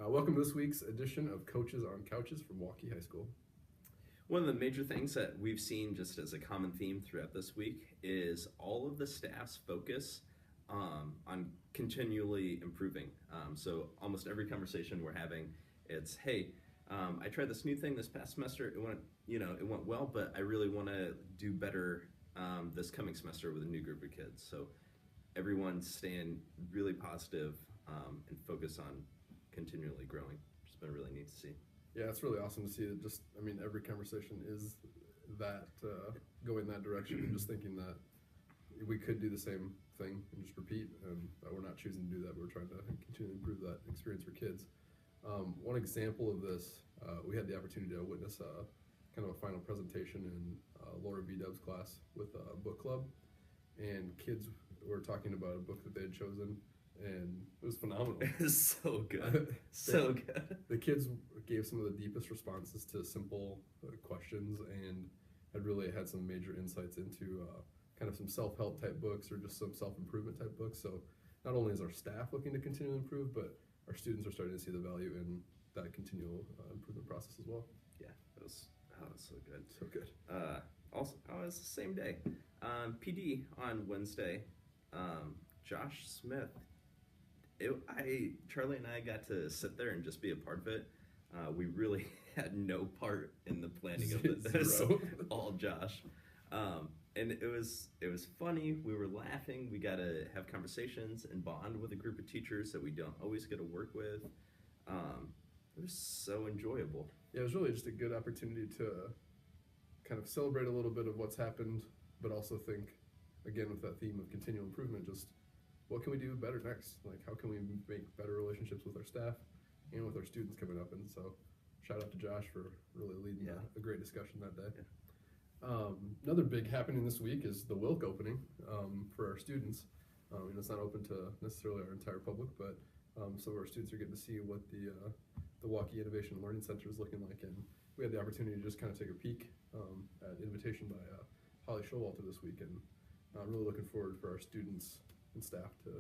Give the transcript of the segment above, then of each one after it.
Welcome to this week's edition of Coaches on Couches from Waukee High School. One of the major things that we've seen just as a common theme throughout this week is all of the staff's focus on continually improving. So almost every conversation we're having, it's, hey, I tried this new thing this past semester. It went well, but I really want to do better this coming semester with a new group of kids. So everyone's staying really positive and focused on continually growing. It's been really neat to see. Yeah, it's really awesome to see that every conversation is that going that direction and just thinking that we could do the same thing and just repeat, and that we're not choosing to do that. We're trying to continue to improve that experience for kids. One example of this, we had the opportunity to witness kind of a final presentation in Laura B. Dub's class with a book club, and kids were talking about a book that they had chosen, and it was phenomenal. It was so good. So good. The kids gave some of the deepest responses to simple questions and had some major insights into kind of some self-help type books or just some self-improvement type books. So not only is our staff looking to continue to improve, but our students are starting to see the value in that continual improvement process as well. Yeah, it was so good. So good. Also, it was the same day. PD on Wednesday, Josh Smith. Charlie and I got to sit there and just be a part of it. We really had no part in the planning of it. It was all Josh. And it was funny. We were laughing. We got to have conversations and bond with a group of teachers that we don't always get to work with. It was so enjoyable. Yeah, it was really just a good opportunity to kind of celebrate a little bit of what's happened, but also think, again, with that theme of continual improvement, just what can we do better next? Like, how can we make better relationships with our staff and with our students coming up? And so shout out to Josh for really leading a great discussion that day. Yeah. Another big happening this week is the Wilk opening for our students. It's not open to necessarily our entire public, but some of our students are getting to see what the Waukee Innovation and Learning Center is looking like. And we had the opportunity to just kind of take a peek at invitation by Holly Showalter this week. And I'm really looking forward for our students and staff to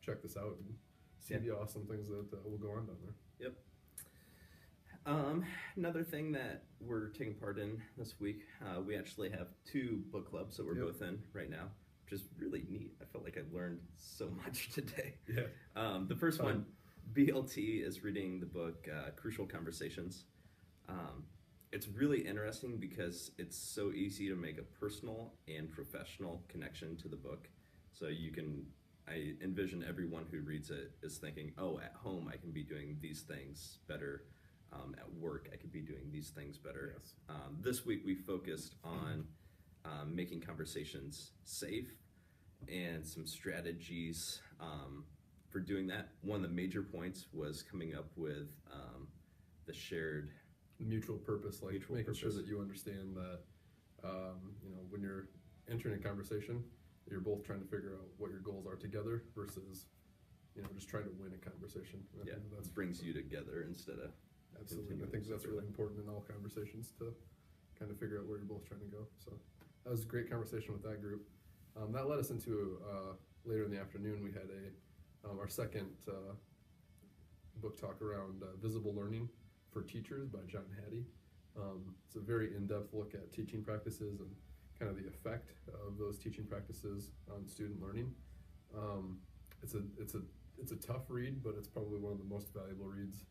check this out and see the awesome things that will go on down there. Yep. Another thing that we're taking part in this week, we actually have 2 book clubs that we're both in right now, which is really neat. I felt like I learned so much today. Yeah. The first one, BLT, is reading the book Crucial Conversations. It's really interesting because it's so easy to make a personal and professional connection to the book. So I envision everyone who reads it is thinking, oh, at home I can be doing these things better. At work I could be doing these things better. Yes. This week we focused on making conversations safe and some strategies for doing that. One of the major points was coming up with the shared mutual purpose, like making purpose. Sure that you understand that when you're entering a conversation, you're both trying to figure out what your goals are together versus just trying to win a conversation. Yeah, that brings you together instead of absolutely. I think that's really important in all conversations to kind of figure out where you're both trying to go. So that was a great conversation with that group. That led us into later in the afternoon. We had our second book talk around visible learning for teachers by John Hattie. It's a very in-depth look at teaching practices and kind of the effect of those teaching practices on student learning. It's a tough read, but it's probably one of the most valuable reads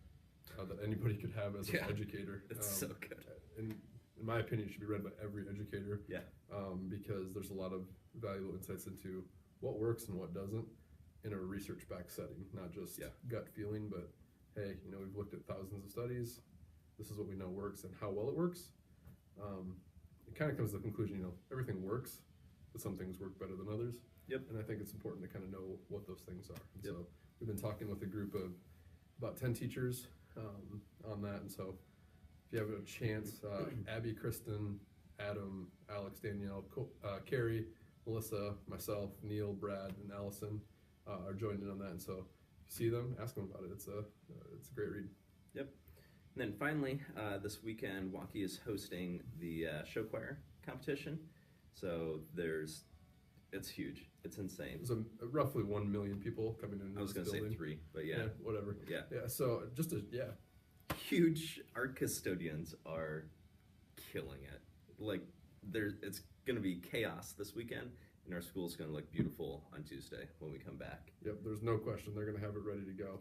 that anybody could have as an educator. It's so good. In my opinion, it should be read by every educator. Yeah. Because there's a lot of valuable insights into what works and what doesn't in a research-backed setting, not just gut feeling, but hey, we've looked at thousands of studies. This is what we know works and how well it works. It kind of comes to the conclusion, everything works, but some things work better than others. Yep. And I think it's important to kind of know what those things are. And yep. So we've been talking with a group of about 10 teachers on that. And so if you have a chance, Abby, Kristen, Adam, Alex, Danielle, Carrie, Melissa, myself, Neil, Brad, and Allison are joined in on that. And so if you see them, ask them about it. It's a great read. Yep. And then finally, this weekend, Waukee is hosting the show choir competition. So there's It's huge. It's insane. There's roughly 1 million people coming in. I was going to say 3, but yeah. Whatever. Yeah. Yeah. So Huge art custodians are killing it. Like it's going to be chaos this weekend, and our school's going to look beautiful on Tuesday when we come back. Yep. There's no question they're going to have it ready to go.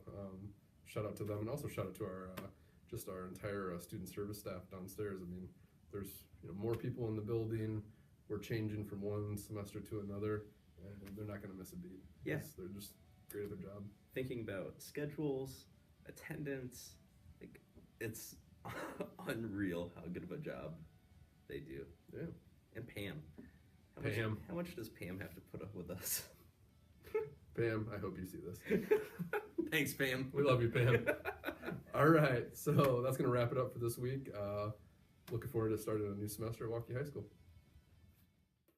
Shout out to them, and also shout out to our entire student service staff downstairs. I mean, there's more people in the building. We're changing from one semester to another, and they're not going to miss a beat. Yeah. They're just great at their job. Thinking about schedules, attendance, like it's unreal how good of a job they do. Yeah. And Pam. How much does Pam have to put up with us? Pam, I hope you see this. Thanks, Pam. We love you, Pam. All right, so that's going to wrap it up for this week. Looking forward to starting a new semester at Waukee High School.